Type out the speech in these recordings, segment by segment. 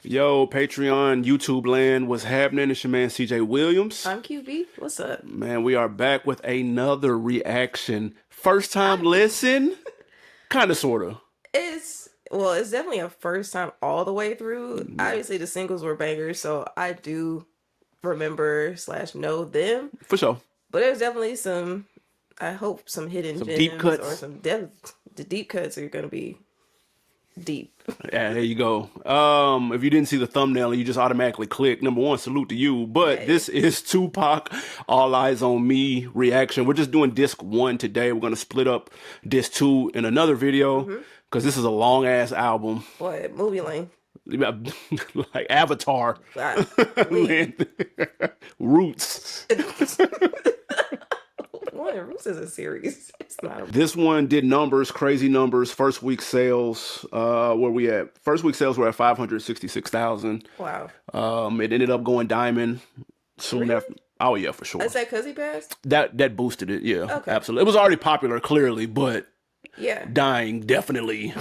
Yo, Patreon, YouTube land, what's happening? It's your man CJ Williams. I'm QB. What's up? Man, we are back with another reaction. First time listen? Kind of, sort of. It's definitely a first time all the way through. Obviously, the singles were bangers, so I do remember / know them. For sure. But there's definitely some, I hope, some hidden gems deep cuts. or some the deep cuts are gonna be deep. Yeah, there you go. If you didn't see the thumbnail and you just automatically click, number one, salute to you. But This is Tupac, All Eyez on Me reaction. We're just doing disc 1 today. We're going to split up disc 2 in another video because this is a long ass album. What movie lane? Like Avatar. Man. Roots. Roots is a series. It's not This one did numbers, crazy numbers. First week sales, where we at? First week sales were at 566,000. Wow. It ended up going diamond soon after. Oh yeah, for sure. Is that because he passed? That boosted it. Yeah, okay. Absolutely. It was already popular, clearly, but yeah, dying definitely.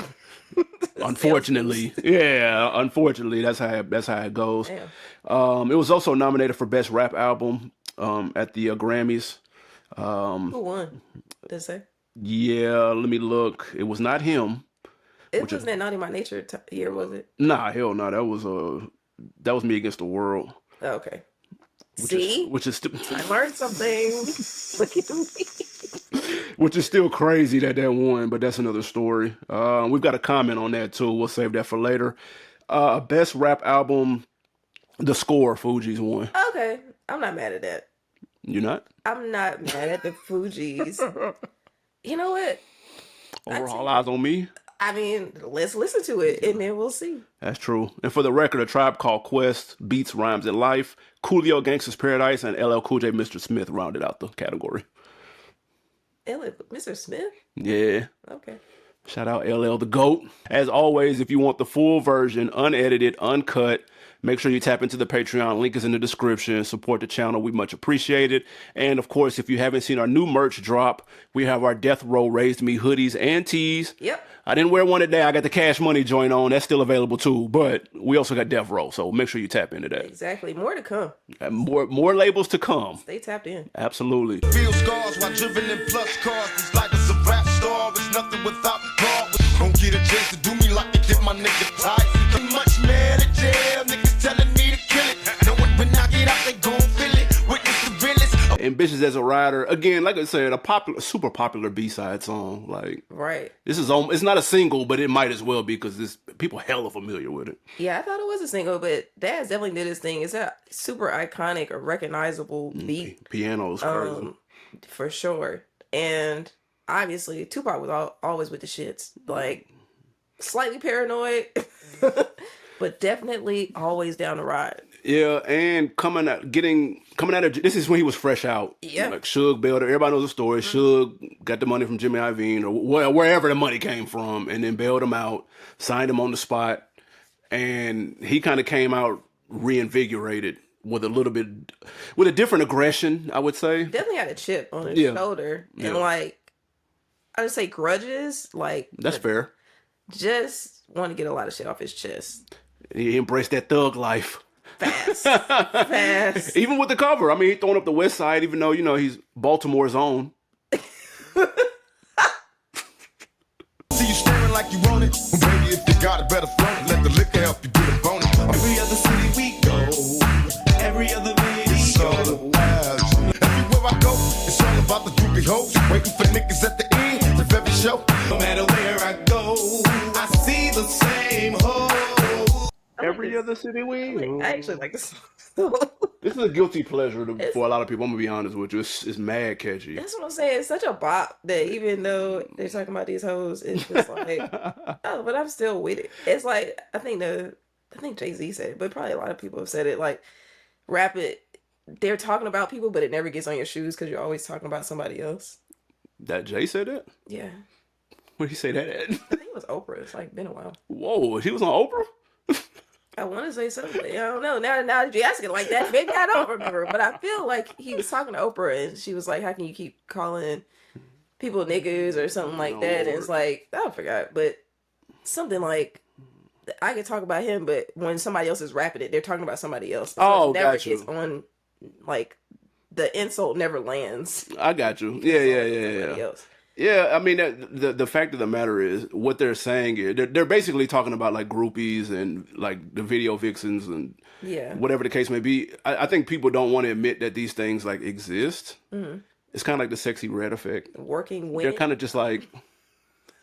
Unfortunately, yeah. Unfortunately, that's how it goes. Damn. It was also nominated for best rap album at the Grammys. Who won? Did it say? Yeah, let me look. It was not him. It wasn't that Naughty by Nature year, was it? Nah, hell no. That was Me Against the World. Oh, okay. Which is I learned something. Look at me. Which is still crazy that won, but that's another story. We've got a comment on that too. We'll save that for later. Best rap album, The Score, Fugees won. Okay, I'm not mad at that. You're not? I'm not mad at the Fugees. You know what? All Eyez on Me. I mean, let's listen to it and then we'll see. That's true. And for the record, A Tribe Called Quest, Beats, Rhymes, and Life, Coolio, Gangsta's Paradise, and LL Cool J, Mr. Smith rounded out the category. Mr. Smith? Yeah. Okay. Shout out LL the GOAT. As always, if you want the full version, unedited, uncut, make sure you tap into the Patreon. Link is in the description. Support the channel. We much appreciate it. And of course, if you haven't seen our new merch drop, we have our Death Row Raised Me hoodies and tees. Yep. I didn't wear one today. I got the Cash Money joint on. That's still available too. But we also got Death Row. So make sure you tap into that. Exactly. More to come. More labels to come. Stay tapped in. Absolutely. Feel scars while driven in plus cars. It's like it's a rap star. It's nothing without God. Don't get a chance to do me like it did my nigga Ty. Ain't much man in jail. Niggas telling me to kill it. Knowing when I get out, they gon' feel it. Witness the realest. Ambitionz as a rider. Again, like I said, super popular B-side song. Like, right. This is it's not a single, but it might as well be because people hella familiar with it. Yeah, I thought it was a single, but Daz definitely did his thing. It's a super iconic or recognizable beat. Piano is crazy. For sure. And obviously, Tupac was always with the shits. Like, slightly paranoid, but definitely always down the ride. Yeah, and coming out of this is when he was fresh out. Yeah, like Suge bailed her. Everybody knows the story. Suge got the money from Jimmy Iovine or wherever the money came from, and then bailed him out, signed him on the spot, and he kind of came out reinvigorated with a different aggression, I would say. Definitely had a chip on his shoulder, and like I would say grudges. Like that's fair. Just want to get a lot of shit off his chest. He embraced that thug life. Fast. Even with the cover. I mean, he throwing up the West Side, even though, he's Baltimore's own. See you staring like you want it. Well, baby, if you got it, better front it. Let the liquor help you get a bonus. Every other city we go. Every other video. Everywhere I go, it's all about the groupie hoes. Waiting for niggas at the end of every show. No matter where I go, I see the same hoe. Every other city we I actually like this song. This is a guilty pleasure for a lot of people. I'm gonna be honest with you. It's mad catchy. That's what I'm saying. It's such a bop that even though they're talking about these hoes, it's just like, oh, but I'm still with it. It's like I think Jay-Z said it, but probably a lot of people have said it. Like, rap it. They're talking about people, but it never gets on your shoes because you're always talking about somebody else. That Jay said that? Yeah. Where did he say that at? I think it was Oprah. It's like been a while. Whoa, he was on Oprah? I want to say something. I don't know. Now that you ask it like that, maybe I don't remember. But I feel like he was talking to Oprah, and she was like, "How can you keep calling people niggas or something like that?" And it's like, I forgot, but something like I can talk about him, but when somebody else is rapping it, they're talking about somebody else. So Oh, it never got you. is on, like, the insult never lands. I got you. It's Yeah, yeah, on yeah, somebody yeah. else. Yeah, I mean, the fact of the matter is, what they're saying is, they're basically talking about like groupies and like the video vixens and Yeah. whatever the case may be. I think people don't want to admit that these things like exist. It's kind of like the sexy red effect. Working They're women. kind of just like,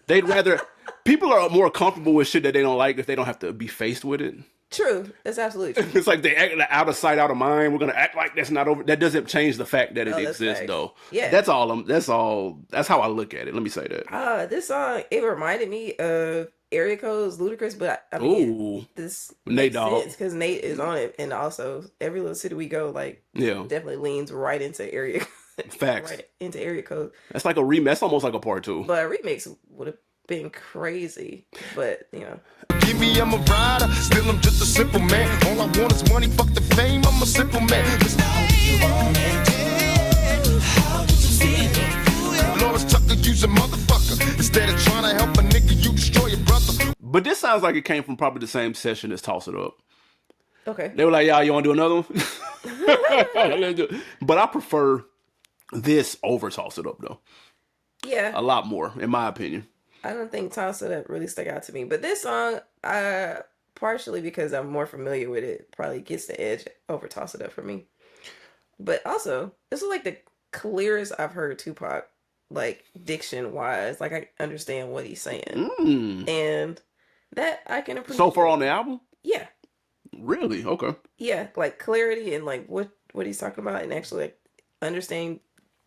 they'd rather, people are more comfortable with shit that they don't like if they don't have to be faced with it. True. That's absolutely true. It's like they act out of sight, out of mind. We're gonna act like that's not over. That doesn't change the fact that it Oh, that's exists, facts. though. Yeah. That's all. That's all. That's how I look at it. Let me say that. This song, it reminded me of Area Code's Ludacris, but I mean, Ooh, this Nate makes Dogg. sense because Nate is on it, and also every little city we go, like, Yeah, definitely leans right into Area, facts. right into Area Code. That's like a remix. That's almost like a part two. But a remix would have been crazy, but you know. Give me, I'm a rider, still I'm just a simple man. All I want is money, fuck the fame, I'm a simple man. Lawrence Tucker, use a motherfucker. Instead of trying to help a nigga, you destroy your brother. But this sounds like it came from probably the same session as Toss It Up. Okay. They were like, "Y'all, you want to do another one?" Let's do it. But I prefer this over Toss It Up, though. Yeah. A lot more, in my opinion. I don't think Toss It Up really stuck out to me. But this song, partially because I'm more familiar with it, probably gets the edge over Toss It Up for me. But also, this is like the clearest I've heard Tupac, like, diction-wise. Like, I understand what he's saying. And that I can appreciate. So far on the album? Yeah. Really? Okay. Yeah. Like, clarity and, like, what he's talking about and actually, like, understanding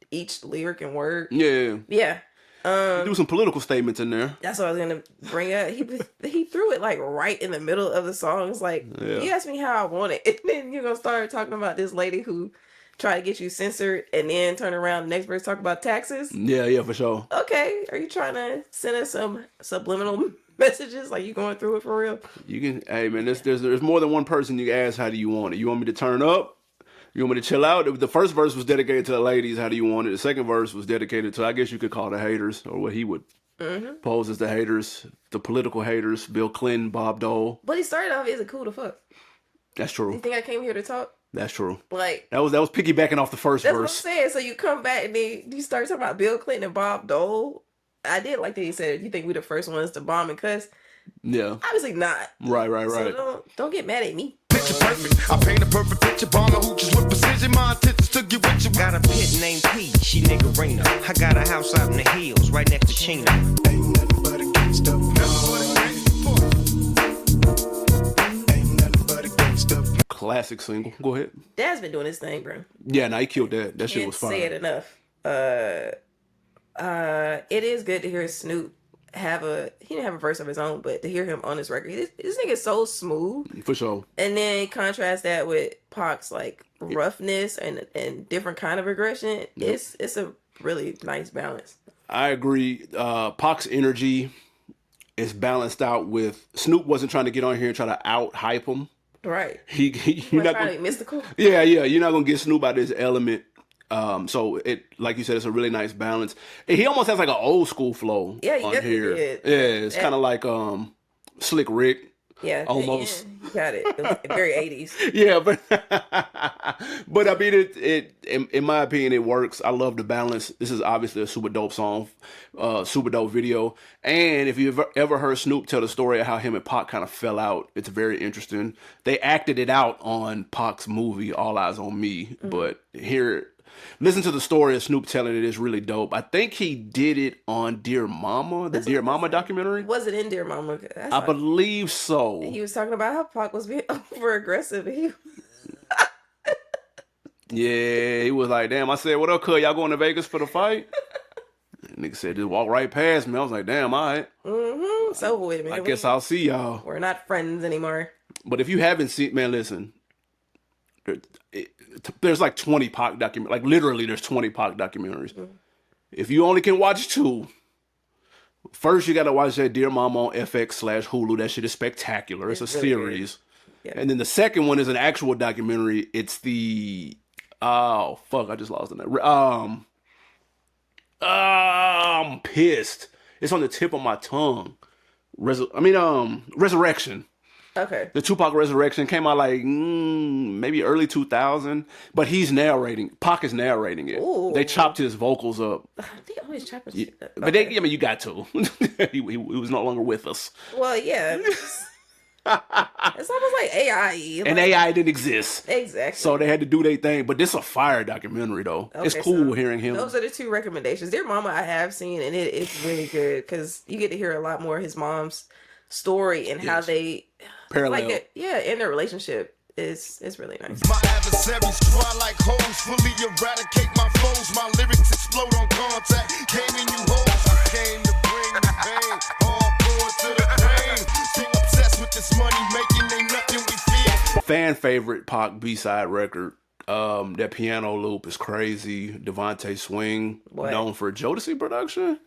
each lyric and word. Yeah. Yeah. Do some political statements in there. That's what I was gonna bring up. He threw it like right in the middle of the song. It's like, you asked me how I want it, and then you're gonna start talking about this lady who tried to get you censored, and then turn around the next verse talk about taxes. Yeah, for sure. Okay, are you trying to send us some subliminal messages? Like, you going through it for real? You can, hey man, there's more than one person you can ask, how do you want it? You want me to turn up? You want me to chill out? The first verse was dedicated to the ladies. How do you want it? The second verse was dedicated to, I guess you could call the haters, or what he would pose as the haters, the political haters, Bill Clinton, Bob Dole. But he started off, "Is it cool to fuck?" That's You true. think I came here to talk? That's true. Like, That was piggybacking off the first that's what I'm verse. saying. So you come back and then you start talking about Bill Clinton and Bob Dole. I did like that he said, "You think we the first ones to bomb and cuss?" Yeah. Obviously not. Right. So don't get mad at me. Picture perfect, I paint a perfect picture, bomber hooches with precision. My intentions to get with you. Got a pit named P, she niggerina. I got a house out in the hills, right next to Chino. Ain't nothing but a gangsta. Ain't nothing but a gangsta. Classic single. Go ahead. Dad's been doing his thing, bro. Yeah, no, he killed that. That shit Can't was say it fire. enough. It is good to hear Snoop he didn't have a verse of his own, but to hear him on this record, this nigga's so smooth. For sure. And then contrast that with Pac's like roughness and different kind of aggression. It's a really nice balance. I agree. Pac's energy is balanced out with, Snoop wasn't trying to get on here and try to out hype him. Right. You're He's not trying gonna, to be mystical. yeah, you're not gonna get Snoop out of his element. So it, like you said, it's a really nice balance. And he almost has like an old school flow Yeah, he on definitely here. did. Yeah, it's kind of like Slick Rick. Yeah, Almost. You got it. It was very 80s. Yeah, but I mean, it in my opinion, it works. I love the balance. This is obviously a super dope song, super dope video. And if you've ever heard Snoop tell the story of how him and Pac kind of fell out, it's very interesting. They acted it out on Pac's movie All Eyes on Me, but here, listen to the story of Snoop telling it is really dope. I think he did it on Dear Mama, the Dear Mama documentary. Was it in Dear Mama? I believe so. He was talking about how Pac was being over aggressive. Yeah, he was like, damn. I said, what up, cuz? Y'all going to Vegas for the fight? Nigga said, just walk right past me. I was like, damn, all right. It's over with, man. I guess I'll see y'all. We're not friends anymore. But if you haven't seen, man, listen. There's like 20 Pac documentaries. Like literally, there's 20 Pac documentaries. If you only can watch 2, first you got to watch that Dear Mama on FX/Hulu. That shit is spectacular. It's a really series. Yeah. And And then the second one is an actual documentary. It's the, oh, fuck, I just lost the name. I'm pissed. It's on the tip of my tongue. Resurrection. Okay. The Tupac Resurrection came out like maybe early 2000, but he's narrating. Pac is narrating it. Ooh. They chopped his vocals up. They always chop his Yeah. shit up. But they, I mean, you got to. he was no longer with us. Well, yeah. It's almost like AI. And AI didn't exist. Exactly. So they had to do their thing. But this is a fire documentary, though. It's cool hearing him. Those are the two recommendations. Dear Mama, I have seen, and it's really good because you get to hear a lot more of his mom's story and how they parallel. like it, in their relationship is really nice. My adversaries try like hoes, fully eradicate my foes. My lyrics explode on contact. Came in you hoes, I came to bring the pain. Hardcore to the brain. Being obsessed with this money making ain't nothing we fear. Fan favorite Pac B-side record. That piano loop is crazy. Devontae Swing, known for Jodeci production.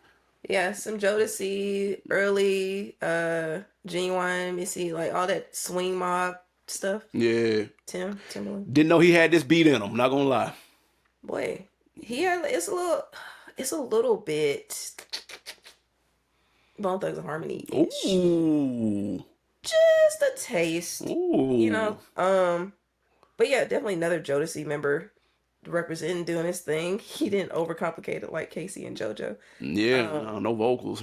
Yeah, some Jodeci, early, Genuine, Missy, like all that swing mob stuff. Yeah. Timberland. Didn't know he had this beat in him, not gonna lie. Boy, he had, it's a little bit Bone Thugs and Harmony. Ooh. Just a taste. Ooh. You know? But yeah, definitely another Jodeci member representing, doing his thing. He didn't overcomplicate it like Casey and JoJo. Yeah, no vocals,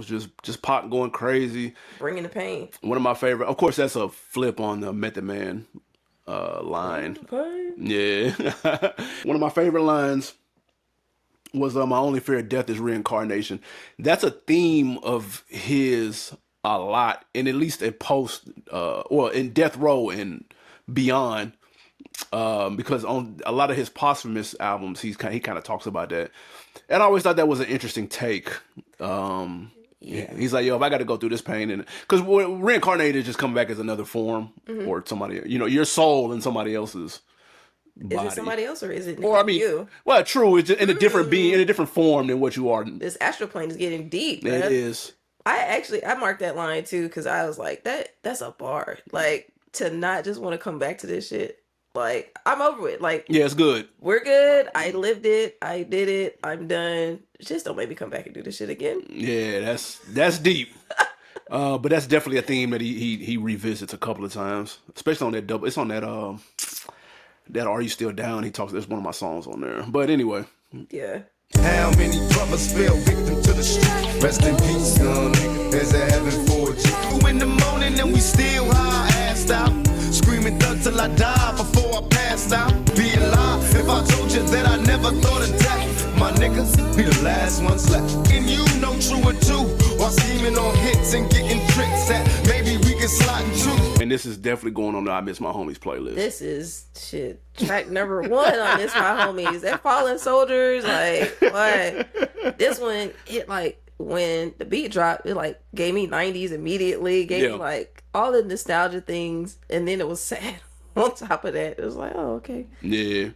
just Pac going crazy, bringing the pain. One of my favorite, of course, that's a flip on the Method Man line. Yeah, one of my favorite lines was my only fear of death is reincarnation. That's a theme of his a lot, and at least in post or in Death Row and beyond. Because on a lot of his posthumous albums, he kind of talks about that, and I always thought that was an interesting take. He's like, yo, if I got to go through this pain, and because reincarnated just come back as another form or somebody, your soul in somebody else's body. Is it somebody else or is it you? Well, true, it's just in a different being, in a different form than what you are. This astral plane is getting deep. Man. It is. I marked that line too because I was like, that's a bar. Like, to not just want to come back to this shit. Like, I'm over it. Like, yeah, it's good. We're good. I lived it. I did it. I'm done. Just don't make me come back and do this shit again. Yeah, that's deep. But that's definitely a theme that he revisits a couple of times, especially on that double. It's on that that Are You Still Down? He talks. There's one of my songs on there. But anyway. Yeah. How many brothers fell victim to the street? Rest in peace, young nigga. There's a heaven for you. In the morning and we still high, assed out. Screaming thug till I die before I passed out. Be a lie if I told you that I never thought of death. My niggas be the last ones left. And you know true or two. While scheming on hits and getting tricks that maybe we can slide into. And this is definitely going on the I Miss My Homies playlist. This is shit. Track number 1 on Miss My Homies. That Fallen Soldiers, like, what? This one, it like, when the beat dropped, it like gave me 90s immediately, gave me like all the nostalgia things, and then it was sad on top of that. It was like, oh, okay. Yeah.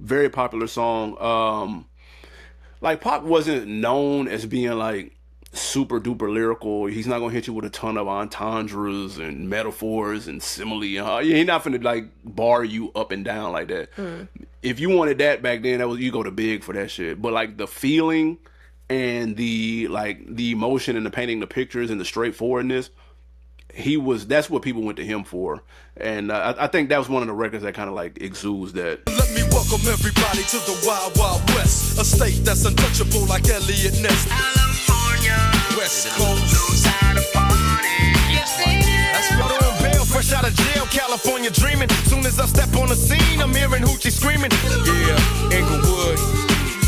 Very popular song. Like, Pac wasn't known as being like super duper lyrical. He's not gonna hit you with a ton of entendres and metaphors and simile. He's not finna like bar you up and down like that. If you wanted that back then, you go to Big for that shit. But like the feeling and the emotion and the painting the pictures and the straightforwardness, that's what people went to him for. And I think that was one of the records that kind of like exudes that. Let me welcome everybody to the Wild Wild West, a state that's untouchable like Elliot Ness. California, West Coast, knows how to party. Yes, they do. That's what on bail, fresh out of jail, California dreaming. Soon as I step on the scene, I'm hearing hoochie screaming. Yeah,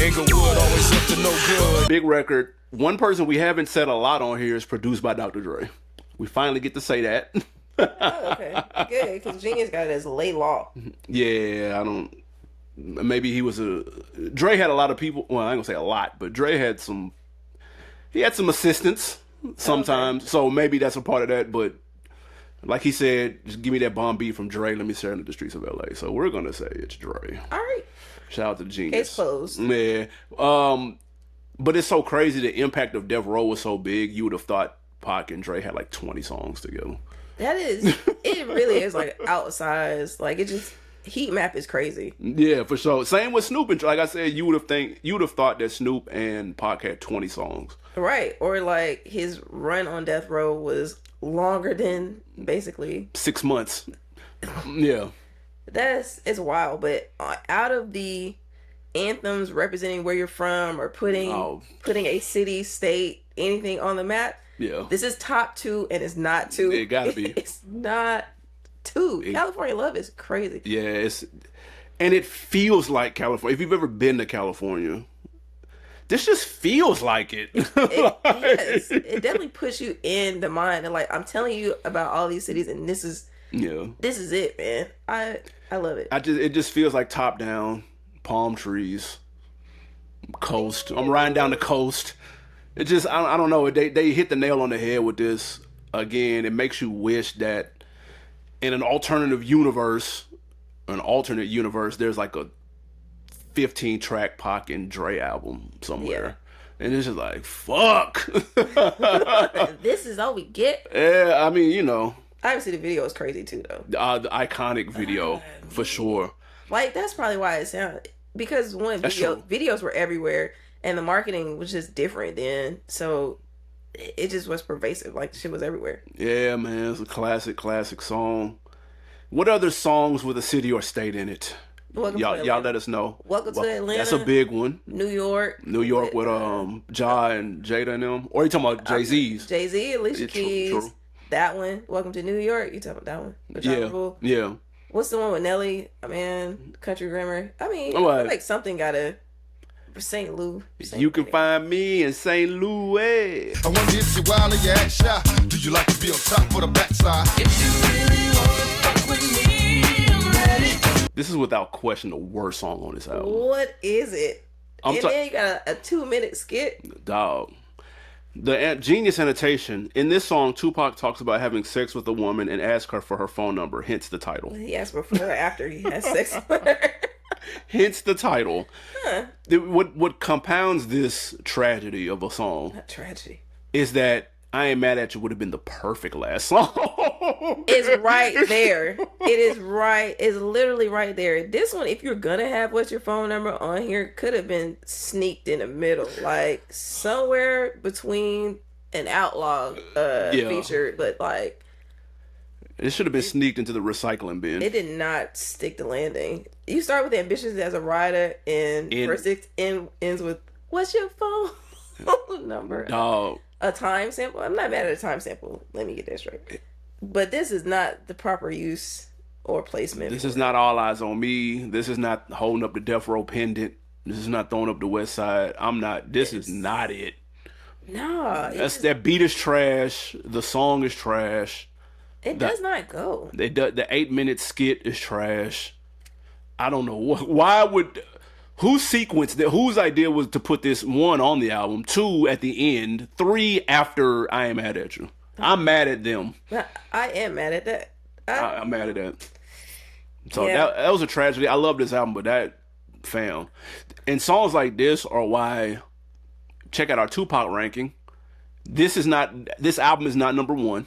Inglewood, always up to no good. Big record. One person we haven't said a lot on here is produced by Dr. Dre. We finally get to say that. Oh, okay. Good, because Genius got it as lay law. Yeah, maybe he was Dre had a lot of people, well, I ain't gonna say a lot, but Dre had some assistants sometimes, so maybe that's a part of that, but like he said, just give me that bomb beat from Dre, let me serenade the streets of LA. So we're gonna say it's Dre. All right. Shout out to Genius. Case closed. Yeah. But it's so crazy, the impact of Death Row was so big, you would have thought Pac and Dre had like 20 songs together. That is, it really is like outsized. Like, it just, heat map is crazy. Yeah, for sure. Same with Snoop and like I said, you would have thought that Snoop and Pac had 20 songs. Right. Or like his run on death row was longer than basically 6 months. Yeah. it's wild. But out of the anthems representing where you're from or putting a city, state, anything on the map, Yeah. this is top 2 and it's not 2. It gotta be. It's not 2. California Love is crazy. Yeah, and it feels like California. If you've ever been to California, this just feels like it. Yes, it definitely puts you in the mind, and like I'm telling you about all these cities, and this is it, man. I love it. It just feels like top down, palm trees, coast. I'm riding down the coast. It just I don't know. They hit the nail on the head with this again. It makes you wish that in an alternate universe, there's like a 15-track Pac and Dre album somewhere. Yeah. And it's just like, fuck. This is all we get? Yeah, I mean, you know. Obviously, the video is crazy, too, though. The iconic video, for sure. Like, that's probably why it sounded... Because, one, videos were everywhere, and the marketing was just different then, so it just was pervasive. Like, shit was everywhere. Yeah, man, it's a classic song. What other songs with a city or state in it? Y'all let us know. Welcome to Atlanta. That's a big one. New York with Ja and Jada and them. Or you talking about Jay-Z's? Jay-Z, Alicia Keys. True. That one. Welcome to New York. You talking about that one? Yeah. What's the one with Nelly? Country Grammar. I mean, I feel like something gotta... St. Louis. You can find me in St. Louis. I wonder if you're wild or you act shy. Do you like to be on top or the backside? If you really wanna fuck with me, I'm ready. This is without question the worst song on this album. What is it? Then you got a 2-minute skit. Dog. The genius annotation. In this song, Tupac talks about having sex with a woman and asks her for her phone number, hence the title. He asked before or after he had sex with her. Hence the title. Huh. What compounds this tragedy of a song? Not tragedy. Is that I Ain't Mad At You would have been the perfect last song. It's right there. It is right. It's literally right there. This one, if you're gonna have what's your phone number on here, could have been sneaked in the middle, like somewhere between an outlaw feature, but like it should have been sneaked into the recycling bin. It did not stick the landing. You start with Ambitionz as a Ridah, and first it ends with "What's your phone number?" Dog. A time sample. I'm not mad at a time sample. Let me get that straight. But this is not the proper use or placement. This is not All Eyes on Me. This is not holding up the Death Row pendant. This is not throwing up the West Side. This is not it. No. That beat is trash. The song is trash. It does not go. The 8-minute skit is trash. I don't know why would who sequenced that. Whose idea was to put this 1 on the album, 2 at the end, 3 after I Am Mad At You. I'm mad at them. I am mad at that. I'm mad at that. So that was a tragedy. I love this album, but that and songs like this are why. Check out our Tupac ranking. This album is not number 1.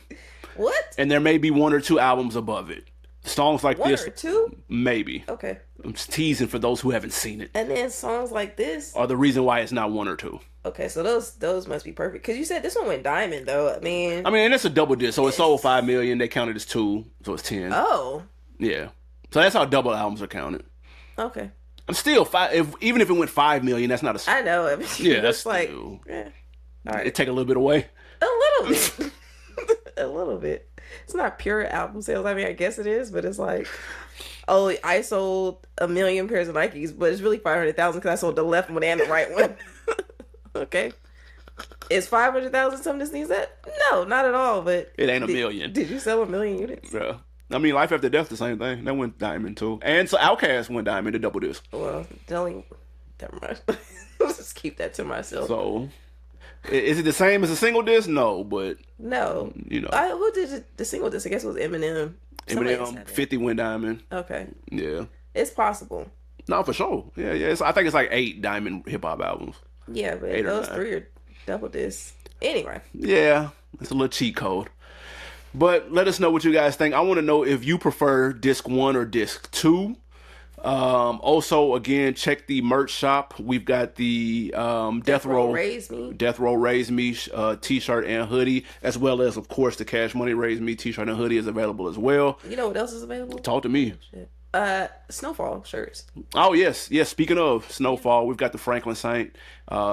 What? And there may be 1 or 2 albums above it. Songs like this. 1 or 2? Maybe. Okay. I'm just teasing for those who haven't seen it. And then songs like this are the reason why it's not 1 or 2. Okay, so those must be perfect. Because you said this one went diamond, though. I mean, and it's a double disc, so it sold 5 million. They counted as 2, so it's 10. Oh. Yeah. So that's how double albums are counted. Okay. I'm still even if it went 5 million, that's not a. I know. Yeah, that's like. Yeah. All right. It take a little bit away. A little bit. A little bit. It's not pure album sales. I mean, I guess it is, but it's like, oh, I sold 1 million pairs of Nikes, but it's really 500,000 because I sold the left one and the right one. Okay. Is 500,000 something that sneeze that? No, not at all. But it ain't a million. Did you sell 1 million units? Yeah. I mean, Life After Death, the same thing. That went diamond too. And so Outkast went diamond to double disc. Well, never mind. Let's just keep that to myself. So, is it the same as a single disc? No, but no. Who did the single disc? I guess it was Eminem. Eminem 50 went diamond. Okay. Yeah. It's possible. No, for sure. Yeah. I think it's like 8 diamond hip hop albums. Yeah, but those 3 are double discs. Anyway. Yeah, it's a little cheat code. But let us know what you guys think. I want to know if you prefer disc 1 or disc 2. Also, again, check the merch shop. We've got the Death Row Raise Me. Death Row Raise Me t-shirt and hoodie, as well as, of course, the Cash Money Raise Me t-shirt and hoodie is available as well. You know what else is available? Talk to me. Shit. Snowfall shirts. Oh yes. Speaking of Snowfall, we've got the Franklin Saint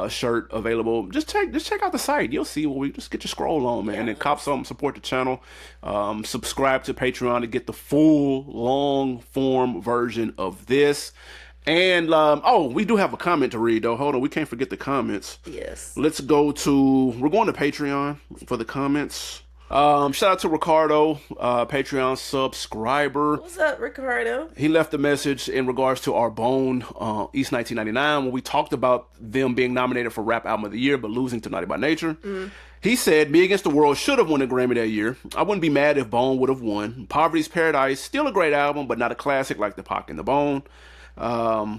shirt available. Just check out the site. You'll see what we just get your scroll on, man, and cop something. Support the channel. Subscribe to Patreon to get the full long form version of this. And we do have a comment to read though. Hold on, we can't forget the comments. Yes. We're going to Patreon for the comments. Shout out to Ricardo, Patreon subscriber. What's up, Ricardo? He left a message in regards to our Bone East 1999 when we talked about them being nominated for Rap Album of the Year but losing to Naughty by Nature. He said, Me Against the World should have won a Grammy that year. I wouldn't be mad if Bone would have won. Poverty's Paradise, still a great album, but not a classic like the Pac and the Bone. I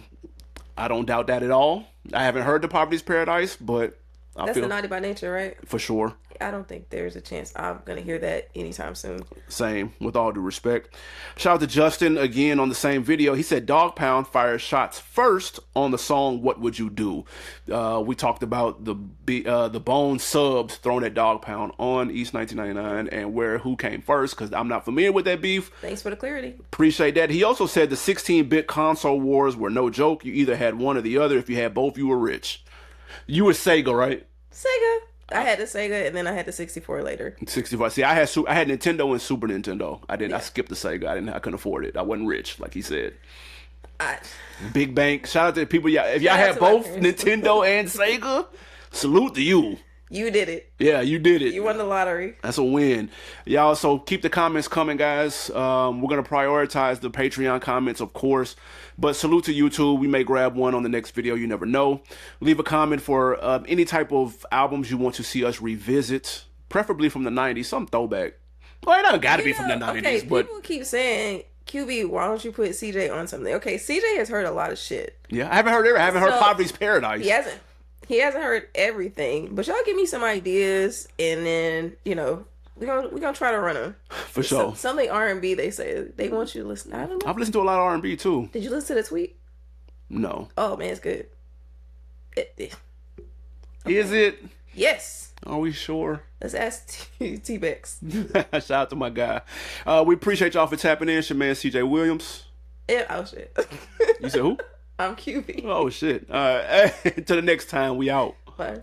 don't doubt that at all. I haven't heard the Poverty's Paradise, but I That's feel the Naughty by Nature, right? for sure. I don't think there's a chance I'm gonna hear that anytime soon. Same, with all due respect. Shout out to Justin again on the same video. He said Dog Pound fires shots first on the song What Would You Do? We talked about the Bone subs thrown at Dog Pound on East 1999 and who came first, because I'm not familiar with that beef. Thanks for the clarity. Appreciate that. He also said the 16-bit console wars were no joke. You either had one or the other. If you had both, you were rich. You were Sega, right? Sega. I had the Sega and then I had the 64 later. 65. See, I had Nintendo and Super Nintendo. I skipped the Sega. I couldn't afford it. I wasn't rich, like he said. Big bank. Shout out to the people. If y'all had both Nintendo and Sega, salute to you. You did it. Yeah, you did it. You won the lottery. That's a win. Y'all, so keep the comments coming, guys. We're going to prioritize the Patreon comments, of course. But salute to YouTube. We may grab one on the next video. You never know. Leave a comment for any type of albums you want to see us revisit, preferably from the 90s. Some throwback. Well, it don't got to be from the 90s. Okay, but people keep saying, QB, why don't you put CJ on something? Okay, CJ has heard a lot of shit. Yeah, I haven't heard Poverty's Paradise. He hasn't heard everything, but y'all give me some ideas, and then we're gonna try to run them for sure. Something R&B. They say they want you to listen. I don't know. I've listened to a lot of R&B too. Did you listen to the tweet? No. Oh man, it's good. Okay. Is it? Yes. Are we sure? Let's ask T-Bex. Shout out to my guy. We appreciate y'all for tapping in. It's your man CJ Williams. Yeah, oh shit. You said who? I'm QB. Oh shit. To the next time, we out. Bye.